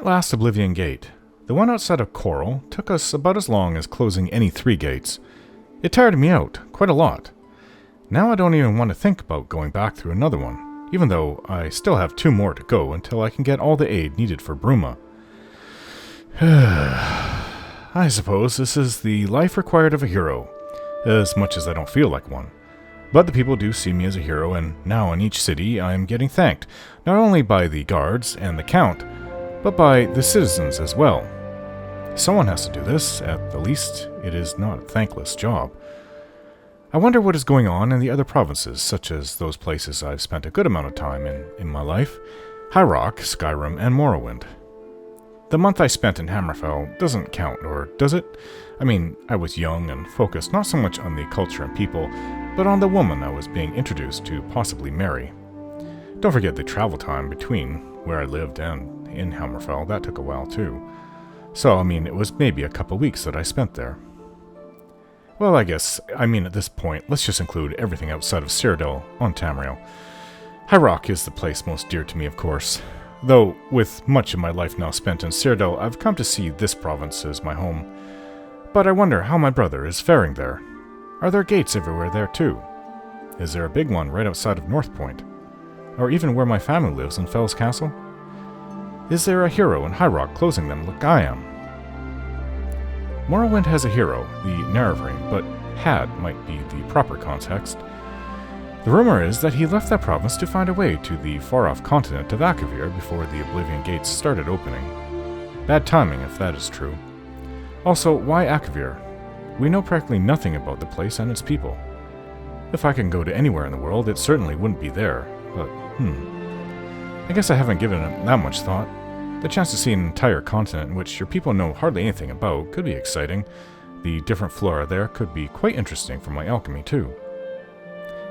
that last Oblivion Gate, the one outside of Coral, took us about as long as closing any 3 gates. It tired me out, quite a lot. Now I don't even want to think about going back through another one, even though I still have 2 more to go until I can get all the aid needed for Bruma. I suppose this is the life required of a hero, as much as I don't feel like one. But the people do see me as a hero, and now in each city I am getting thanked, not only by the guards and the count, but by the citizens as well. Someone has to do this, at the least it is not a thankless job. I wonder what is going on in the other provinces, such as those places I've spent a good amount of time in my life, High Rock, Skyrim, and Morrowind. The month I spent in Hammerfell doesn't count, or does it? I mean, I was young and focused not so much on the culture and people, but on the woman I was being introduced to possibly marry. Don't forget the travel time between where I lived and in Hammerfell. That took a while too. So, I mean, it was maybe a couple weeks that I spent there. Well, at this point, let's just include everything outside of Cyrodiil on Tamriel. High Rock is the place most dear to me, of course. Though, with much of my life now spent in Cyrodiil, I've come to see this province as my home. But I wonder how my brother is faring there. Are there gates everywhere there too? Is there a big one right outside of North Point? Or even where my family lives in Fell's Castle? Is there a hero in High Rock closing them like I am? Morrowind has a hero, the Naravring, but had might be the proper context. The rumor is that he left that province to find a way to the far-off continent of Akavir before the Oblivion Gates started opening. Bad timing if that is true. Also, why Akavir? We know practically nothing about the place and its people. If I can go to anywhere in the world, it certainly wouldn't be there, but I guess I haven't given it that much thought. The chance to see an entire continent in which your people know hardly anything about could be exciting. The different flora there could be quite interesting for my alchemy too.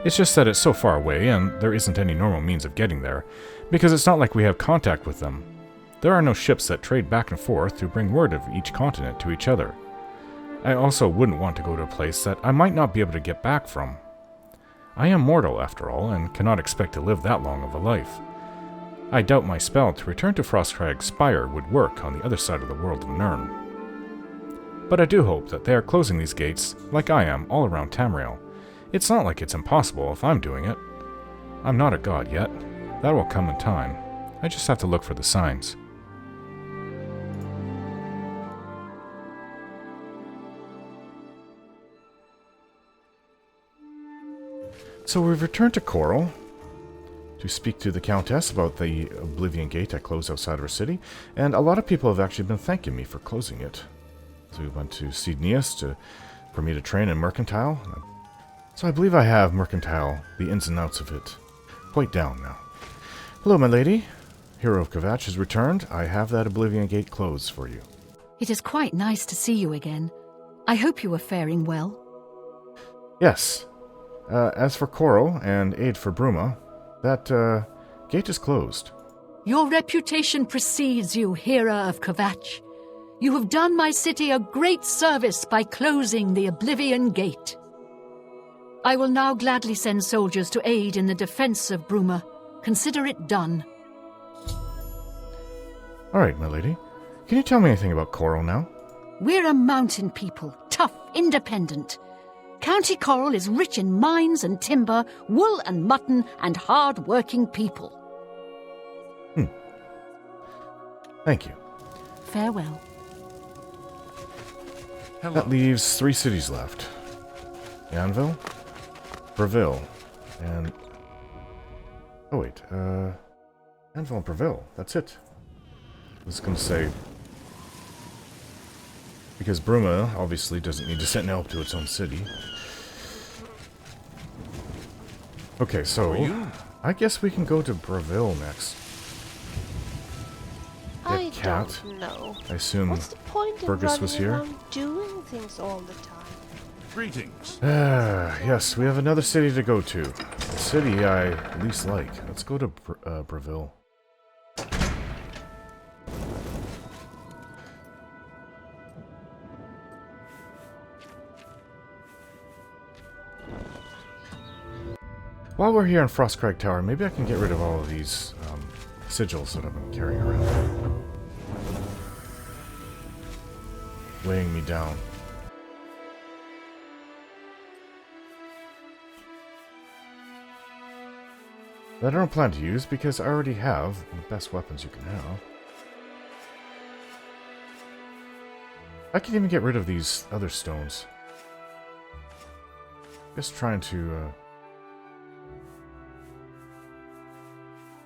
It's just that it's so far away and there isn't any normal means of getting there, because it's not like we have contact with them. There are no ships that trade back and forth to bring word of each continent to each other. I also wouldn't want to go to a place that I might not be able to get back from. I am mortal, after all, and cannot expect to live that long of a life. I doubt my spell to return to Frostcrag's Spire would work on the other side of the world of Nirn. But I do hope that they are closing these gates, like I am, all around Tamriel. It's not like it's impossible if I'm doing it. I'm not a god yet. That will come in time. I just have to look for the signs. So we've returned to Coral to speak to the Countess about the Oblivion Gate I closed outside of her city, and a lot of people have actually been thanking me for closing it. So we went to Cheydinhal for me to train in Mercantile. So I believe I have Mercantile, the ins and outs of it, quite down now. Hello, my lady. Hero of Kvatch has returned. I have that Oblivion Gate closed for you. It is quite nice to see you again. I hope you are faring well. Yes. As for Coral and aid for Bruma, that gate is closed. Your reputation precedes you, hero of Kvatch. You have done my city a great service by closing the Oblivion Gate. I will now gladly send soldiers to aid in the defense of Bruma. Consider it done. All right, my lady. Can you tell me anything about Coral now? We're a mountain people, tough, independent. County Coral is rich in mines and timber, wool and mutton, and hard-working people. Thank you. Farewell. Hello. That leaves 3 cities left. Yanville, Bravil, and... Oh wait, Yanville and Bravil, that's it. I was going to say... Because Bruma obviously doesn't need to send help to its own city. Okay, so... I guess we can go to Bravil next. I cat. don't know. I assume What's the point Fergus of was running here. around doing things all the time? Greetings. Yes, we have another city to go to. A city I least like. Let's go to Bravil. While we're here in Frostcrag Tower, maybe I can get rid of all of these sigils that I've been carrying around. weighing me down. That I don't plan to use because I already have the best weapons you can have. I can even get rid of these other stones. Just trying to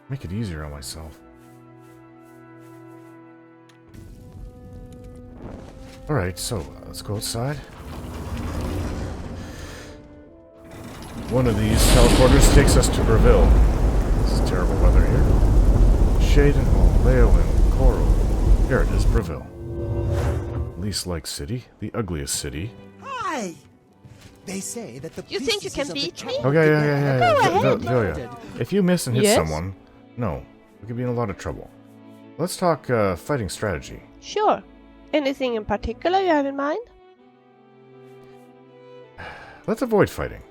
make it easier on myself. Alright, so let's go outside. One of these teleporters takes us to Bravil. This is terrible weather here. Cheydinhal, Leowin, Koro. Here it is, Bravil. Least like city, the ugliest city. Hi! They say that the You think you can beat me? Okay, yeah. Go ahead. Vilya, if you miss and hit Yes? someone, no, we could be in a lot of trouble. Let's talk fighting strategy. Sure. Anything in particular you have in mind? Let's avoid fighting.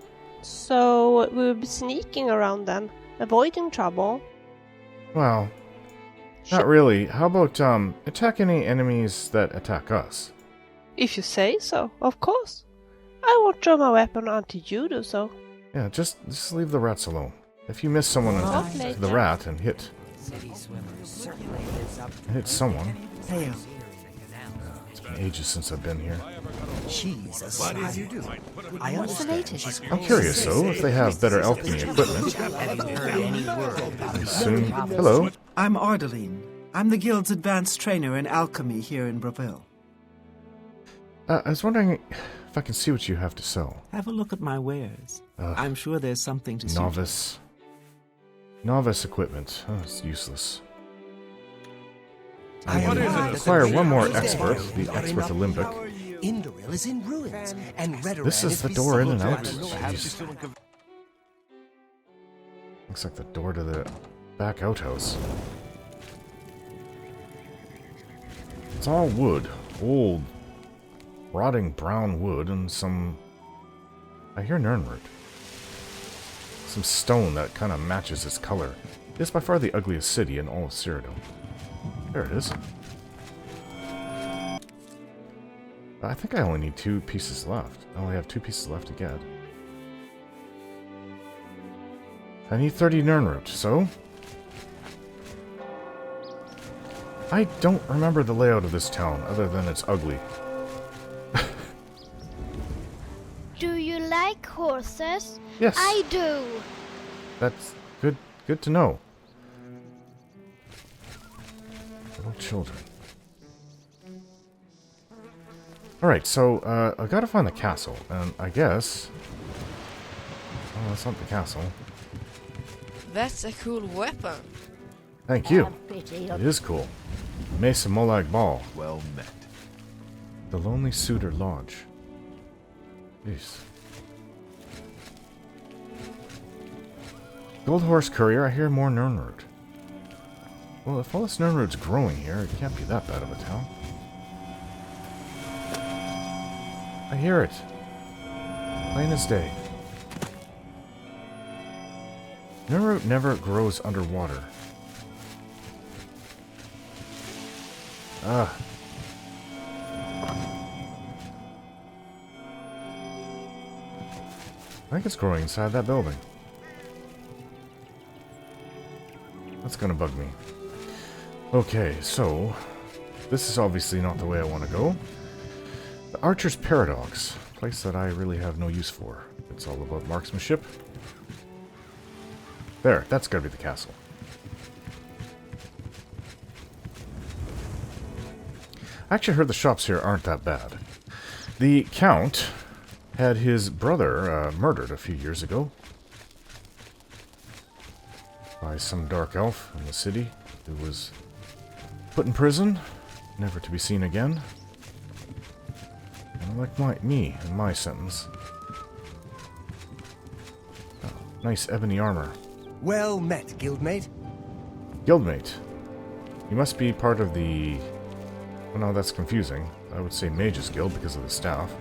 So we'll be sneaking around then, avoiding trouble. Well, not really. How about attack any enemies that attack us? If you say so, of course. I won't draw my weapon until you do so. Yeah, just leave the rats alone. If you miss someone Talk to later. the rat and hit someone. Hey, It's been ages since I've been here. Jesus. What did you do? I understand. She's I'm curious though if they have better alchemy equipment. Soon. Hello. I'm Ardeline. I'm the Guild's advanced trainer in alchemy here in Bravil. I was wondering if I can see what you have to sell. Have a look at my wares. I'm sure there's something to see. Novice equipment. Oh, it's useless. I I require one more expert, the expert Olympic. Indoril is in ruins, and Redoran This is the door in and out. besieged. Jeez. Looks like the door to the back outhouse. It's all wood. Old, rotting brown wood and some... I hear Nirnroot. Some stone that kind of matches its color. It's by far the ugliest city in all of Cyrodiil. There it is. I think I only need 2 pieces left. I only have 2 pieces left to get. I need 30 Nirnroot, so... I don't remember the layout of this town, other than it's ugly. Do you like horses? Yes. I do. That's good to know. Little children. Alright, so, I gotta find the castle, and I guess... Oh, that's not the castle. That's a cool weapon. Thank you. It is cool. Mesa Molag Ball. Well met. The Lonely Suitor Lodge. Jeez. Gold Horse Courier, I hear more Nirnroot. Well, if all this Nirnroot's growing here, it can't be that bad of a town. I hear it. Plain as day. Nirnroot never grows underwater. Ah. I think it's growing inside that building. That's gonna bug me. Okay, so... This is obviously not the way I want to go. The Archer's Paradox. A place that I really have no use for. It's all about marksmanship. There, that's gotta be the castle. I actually heard the shops here aren't that bad. The Count had his brother murdered a few years ago by some dark elf in the city who was put in prison, never to be seen again. And like me and my sentence. Oh, nice ebony armor. Well met, guildmate. Guildmate. You must be part of the... Oh no, that's confusing. I would say Mage's Guild because of the staff.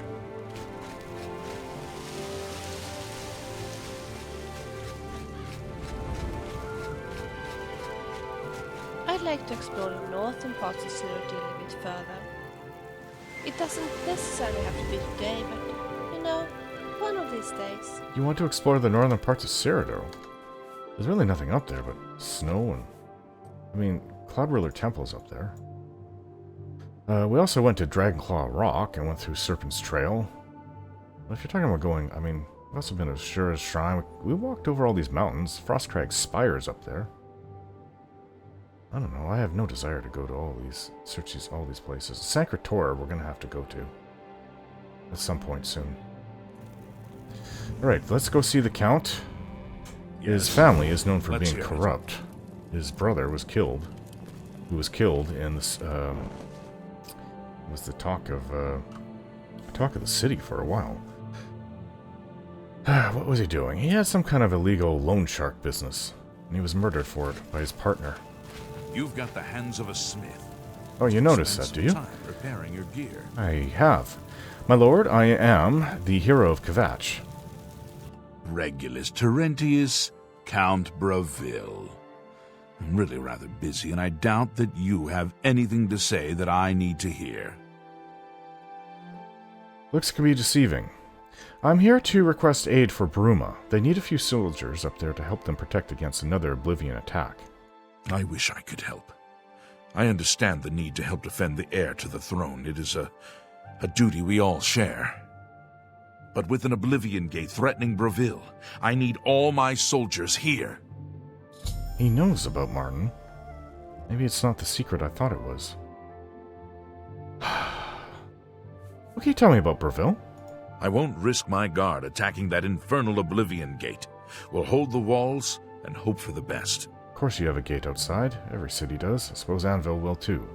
I'd like to explore the northern parts of Cyrodiil a bit further. It doesn't necessarily have to be today, but, you know, one of these days. You want to explore the northern parts of Cyrodiil? There's really nothing up there but snow and... I mean, Cloud Ruler Temple's up there. We also went to Dragonclaw Rock and went through Serpent's Trail. But if you're talking about going, I mean, we've also been to Shura's Shrine. We walked over all these mountains. Frostcrag Spire's up there. I don't know. I have no desire to go to all these, all these places. Sancrator we're going to have to go to at some point soon. Alright, let's go see the Count. His family is known for being corrupt. His brother was killed. Who was killed in this, was the talk of the city for a while. What was he doing? He had some kind of illegal loan shark business, and he was murdered for it by his partner. You've got the hands of a smith. Oh, you noticed that, do you? Time repairing your gear. I have. My lord, I am the hero of Kvatch. Regulus Terentius, Count Bravil. I'm really rather busy, and I doubt that you have anything to say that I need to hear. Looks can be deceiving. I'm here to request aid for Bruma. They need a few soldiers up there to help them protect against another Oblivion attack. I wish I could help. I understand the need to help defend the heir to the throne. It is a duty we all share. But with an Oblivion Gate threatening Bravil, I need all my soldiers here. He knows about Martin. Maybe it's not the secret I thought it was. What can you tell me about Bravil? I won't risk my guard attacking that infernal Oblivion Gate. We'll hold the walls and hope for the best. Of course you have a gate outside. Every city does. I suppose Anvil will too.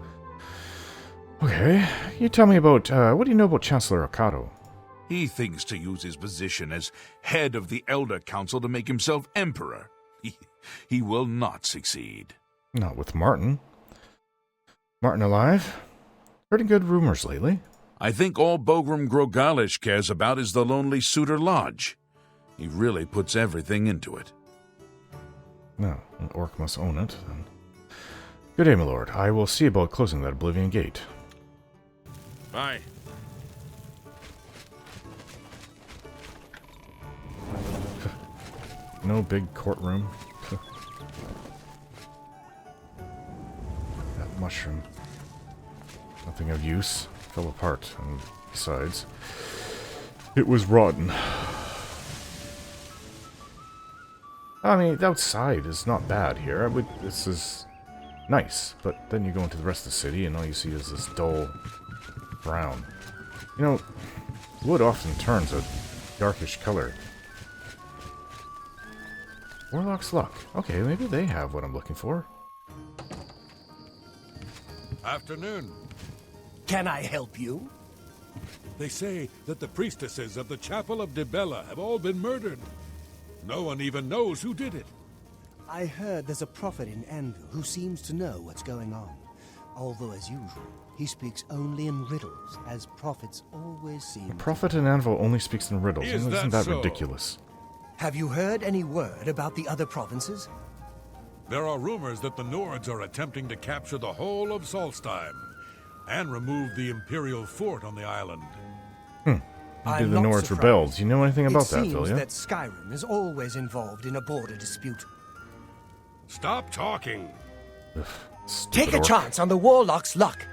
Okay, you tell me about, what do you know about Chancellor Okato? He thinks to use his position as head of the Elder Council to make himself emperor. He will not succeed. Not with Martin. Martin alive? Pretty good rumors lately. I think all Bogram Grogalish cares about is the Lonely Suitor Lodge. He really puts everything into it. No, an orc must own it, then. Good day, my lord. I will see about closing that Oblivion Gate. Bye. No big courtroom. That mushroom. Nothing of use. Fell apart, and besides, it was rotten. I mean, the outside is not bad here. This is nice, but then you go into the rest of the city and all you see is this dull brown. You know, wood often turns a darkish color. Warlock's Luck. Okay, maybe they have what I'm looking for. Afternoon. Can I help you? They say that the priestesses of the Chapel of Dibella have all been murdered. No one even knows who did it. I heard there's a prophet in Anvil who seems to know what's going on. Although, as usual, he speaks only in riddles, as prophets always seem. A prophet in Anvil only speaks in riddles. Isn't that so? ridiculous? Have you heard any word about the other provinces? There are rumors that the Nords are attempting to capture the whole of Solstheim and remove the Imperial fort on the island. Maybe the Nords rebelled. Do you know anything about that, Vilya? It seems that Skyrim is always involved in a border dispute. Stop talking. Take a chance on the Warlock's luck.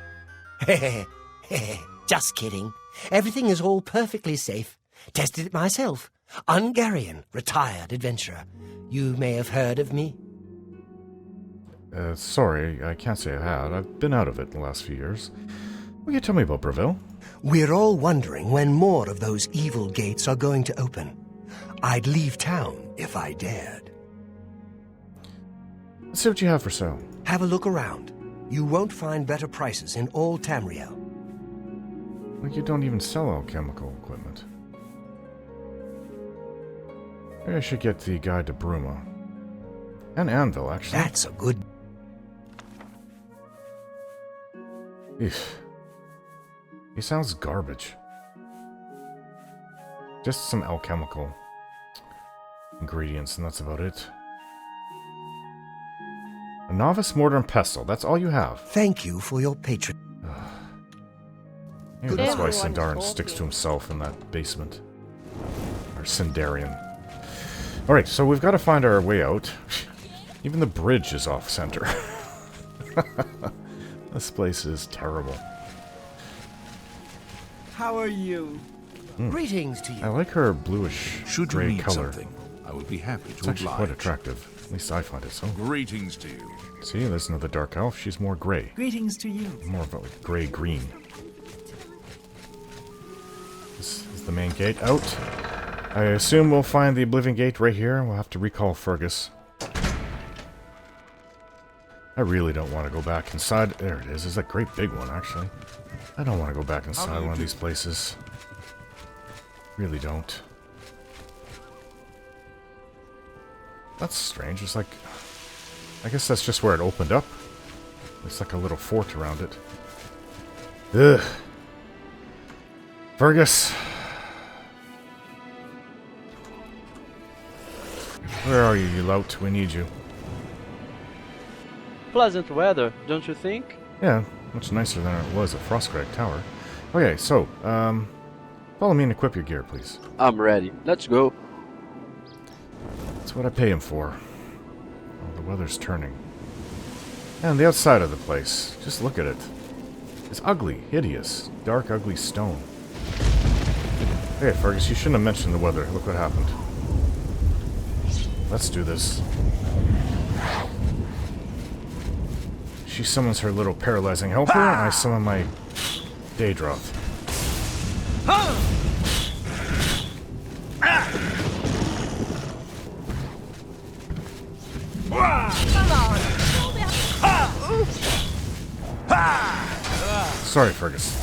Just kidding. Everything is all perfectly safe. Tested it myself. Ungarian, retired adventurer. You may have heard of me. Sorry, I can't say I had. I've been out of it the last few years. What can you tell me about Bravil? We're all wondering when more of those evil gates are going to open. I'd leave town if I dared. Let's see what you have for sale. Have a look around. You won't find better prices in all Tamriel. Like you don't even sell alchemical equipment. Maybe I should get the guide to Bruma. And Anvil, actually. That's a good... Eesh. He sounds garbage. Just some alchemical ingredients, and that's about it. A novice mortar and pestle, that's all you have. Thank you for your patron. Maybe that's why Everyone is Sindarin sticks to talking. himself in that basement. Or Sindarian. Alright, so we've got to find our way out. Even the bridge is off center. This place is terrible. How are you? Greetings to you. I like her bluish Should you gray need color. something, I would be happy It's to actually quite oblige. attractive. At least I find it so. Greetings to you. See, there's another dark elf. She's more gray. Greetings to you. More of a like gray-green. This is the main gate out. I assume we'll find the Oblivion Gate right here. We'll have to recall Fergus. I really don't want to go back inside. There it is. It's a great big one, actually. I don't want to go back inside one of these places. Really don't. That's strange. It's like... I guess that's just where it opened up. It's like a little fort around it. Ugh. Fergus. Where are you, you lout? We need you. Pleasant weather, don't you think? Yeah, much nicer than it was at Frostcrag Tower. Okay, so, follow me and equip your gear, please. I'm ready. Let's go. That's what I pay him for. Oh, the weather's turning. And the outside of the place. Just look at it. It's ugly, hideous, dark, ugly stone. Hey, Fergus, you shouldn't have mentioned the weather. Look what happened. Let's do this. She summons her little paralyzing helper, and I summon my Daedroth. Sorry, Fergus.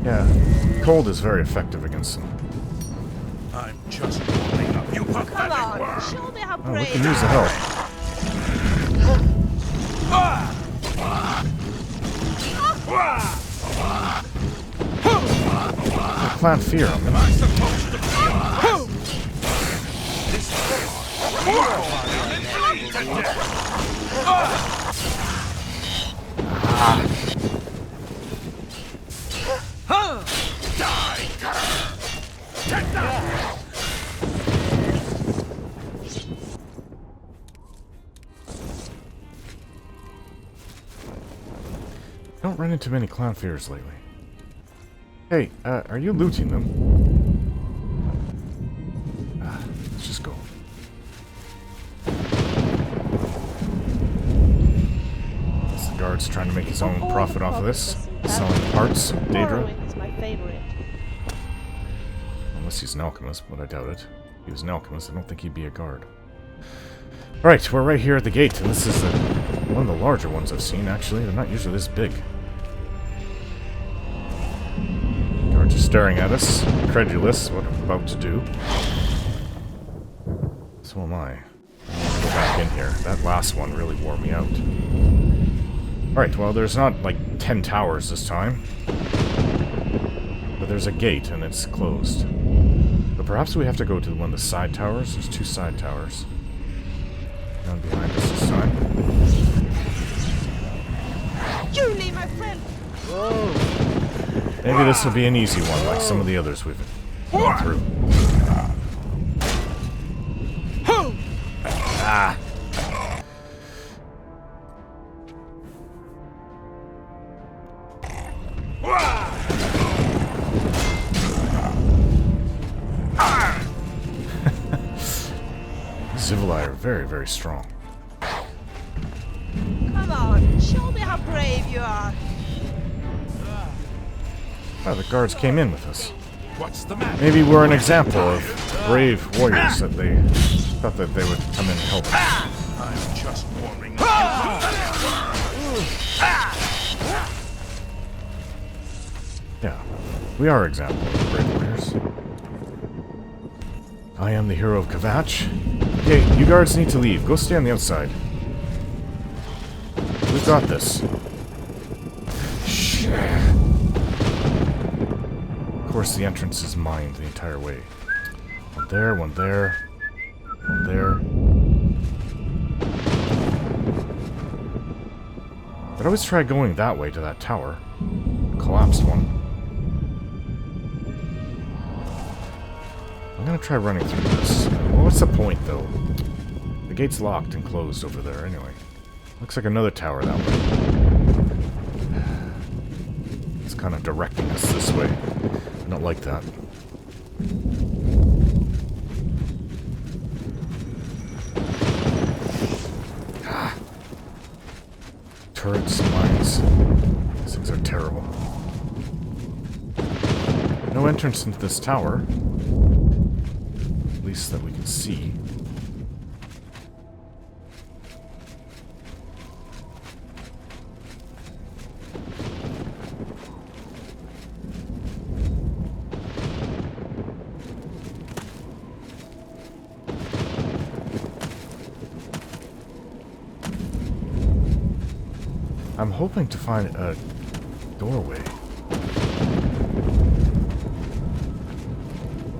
Yeah, cold is very effective against them. I'm just warming up, you pathetic worm. Show me how Oh, we brave can you use the are. help. I plant fear on them. I'm supposed to feel this bleed to death. Die, cur! Take that! Don't run into many clown fears lately. Hey, are you looting them? Let's just go. It's the guard's trying to make his own profit off of this. Selling parts of Daedra. Borrowing is my favorite. Unless he's an alchemist, but I doubt it. If he was an alchemist, I don't think he'd be a guard. Alright, we're right here at the gate, and this is one of the larger ones I've seen, actually. They're not usually this big. Guards are staring at us, incredulous what I'm about to do. So am I. Go back in here. That last one really wore me out. Alright, well, there's not, like, 10 towers this time. But there's a gate, and it's closed. But perhaps we have to go to one of the side towers. There's 2 side towers. Down behind us this time. Julie, my friend! Maybe this will be an easy one, like some of the others we've gone through. Ah! Zivili are very, very strong. Come on, show me how brave you are. Oh, the guards came in with us. What's the matter? Maybe we're an example of brave warriors that they thought that they would come in and help us. I'm just warming up, you pathetic worm. Yeah, we are examples of brave warriors. I am the hero of Kvatch. Okay, you guards need to leave. Go stay on the outside. We've got this. Shit. Of course, the entrance is mined the entire way. I'll there, one there, one there. I'd always try going that way to that tower. Collapsed one. I'm gonna try running through this. Well, what's the point, though? The gate's locked and closed over there, anyway. Looks like another tower that way. It's kind of directing us this way. I don't like that. Turrets, mines. These things are terrible. No entrance into this tower. At least that we can see. I'm hoping to find a doorway.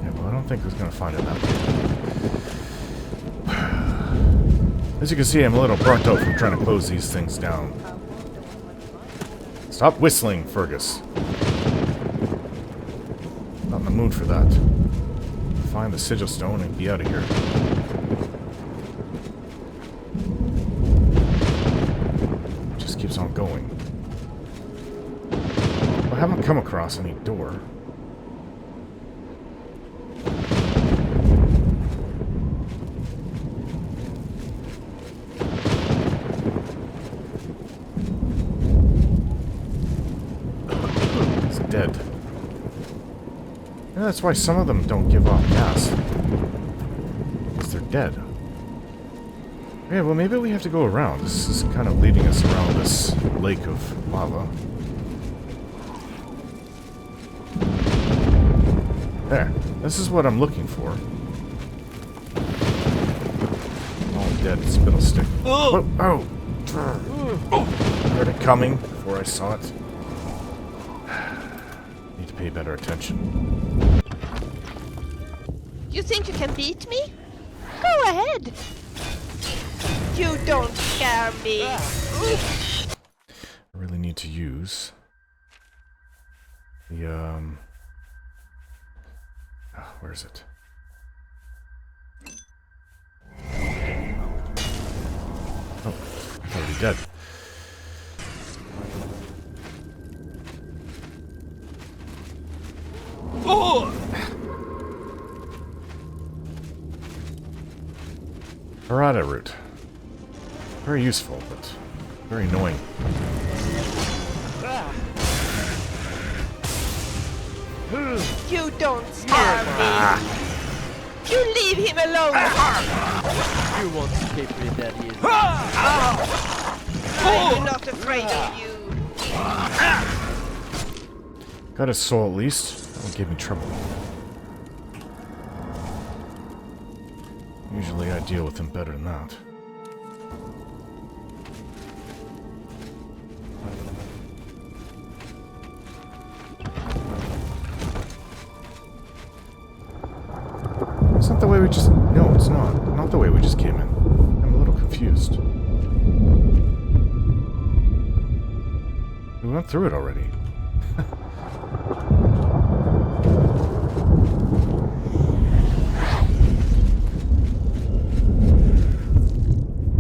Yeah, well, I don't think I was going to find it that way. As you can see, I'm a little burnt out from trying to close these things down. Stop whistling, Fergus. Not in the mood for that. Find the sigil stone and be out of here. Keeps on going. I haven't come across any door. It's dead. And that's why some of them don't give off gas. Because they're dead. Yeah, well, maybe we have to go around. This is kind of leading us around this lake of lava. There. This is what I'm looking for. Oh, dead spittlestick. Oh! Oh! I heard it coming before I saw it. Need to pay better attention. You think you can beat me? Go ahead! You don't scare me! I really need to use the, where is it? Oh, it's already dead. Oh! Parada root. Very useful, but very annoying. You don't scare me! You leave him alone! You won't escape me that easy. I'm not afraid of you! Got his soul at least. That won't give me trouble. Usually I deal with him better than that. It's not the way we just... No, it's not. Not the way we just came in. I'm a little confused. We went through it already.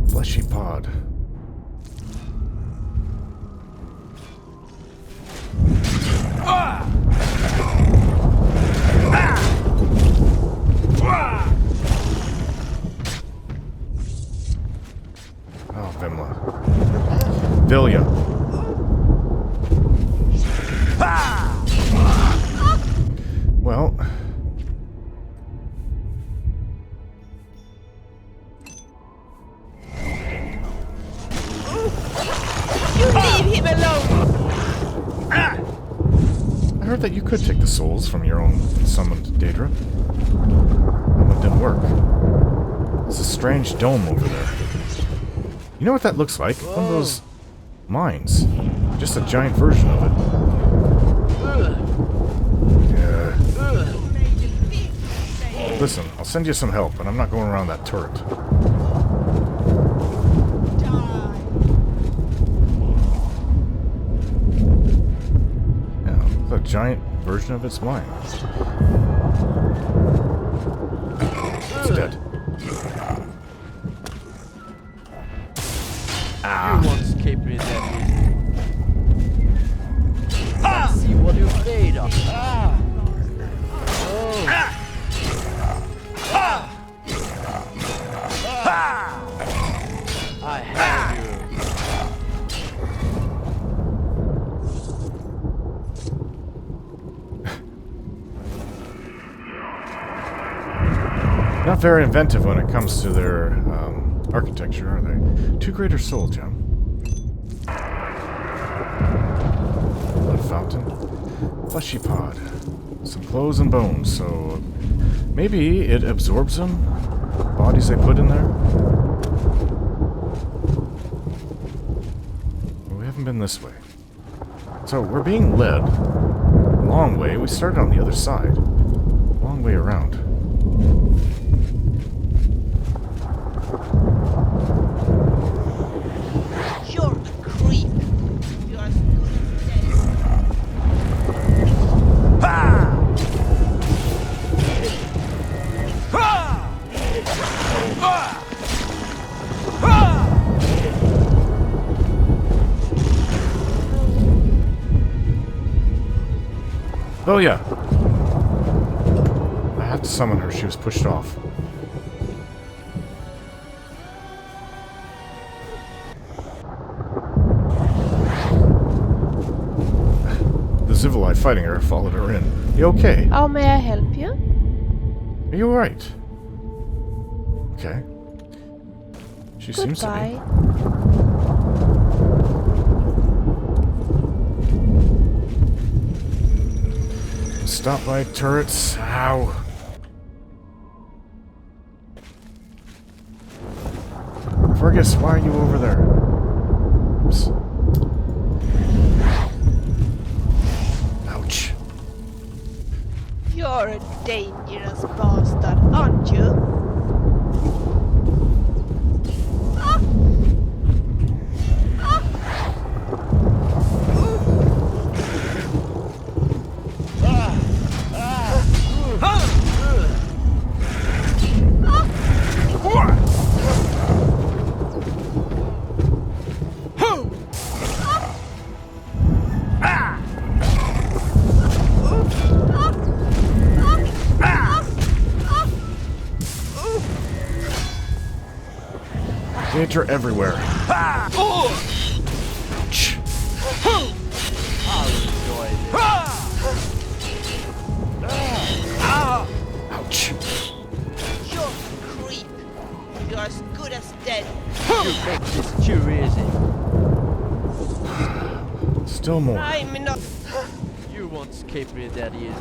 Fleshy pod. Oh, Vimla. Vilya. Well... You leave him alone! I heard that you could take the souls from your own summoned Daedra. That one didn't work. There's a strange dome over there. You know what that looks like? One of those mines. Just a giant version of it. Yeah. Listen, I'll send you some help, but I'm not going around that turret. Yeah, a giant version of its mind. It's dead. You won't escape me that easy. Let's see what you're made of. I have you. Not very inventive when it comes to their architecture, are they? 2 greater soul gem. Blood fountain. Fleshy pod. Some clothes and bones, so maybe it absorbs them? Bodies they put in there? Well, we haven't been this way. So we're being led a long way. We started on the other side. Long way around. You're a creep. You are as good as dead. Oh yeah. I had to summon her. She was pushed off. The Zivilite fighting her followed her in. You okay? How may I help you? Are you alright? Okay. She seems to Goodbye. be. Stop by turrets. Ow. Fergus, why are you over there? Oops. Ouch. You're a dangerous bastard, aren't you? Danger everywhere. Ouch. I'll enjoy this. Ouch. You're a creep. You're as good as dead. You make this too easy. Still more. I'm not. You won't escape me that easily.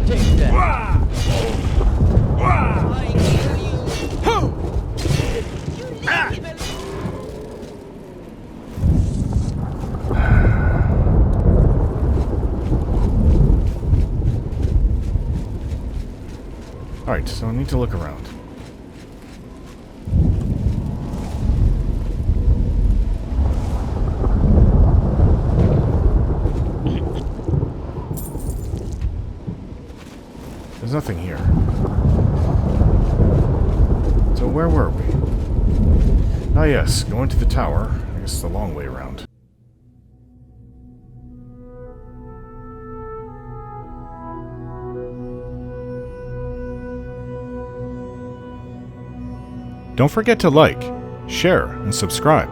Take that. I kill you. You leave him alone. Alright, so I need to look around. There's nothing here. So where were we? Ah yes, going to the tower. I guess the long way around. Don't forget to like, share, and subscribe.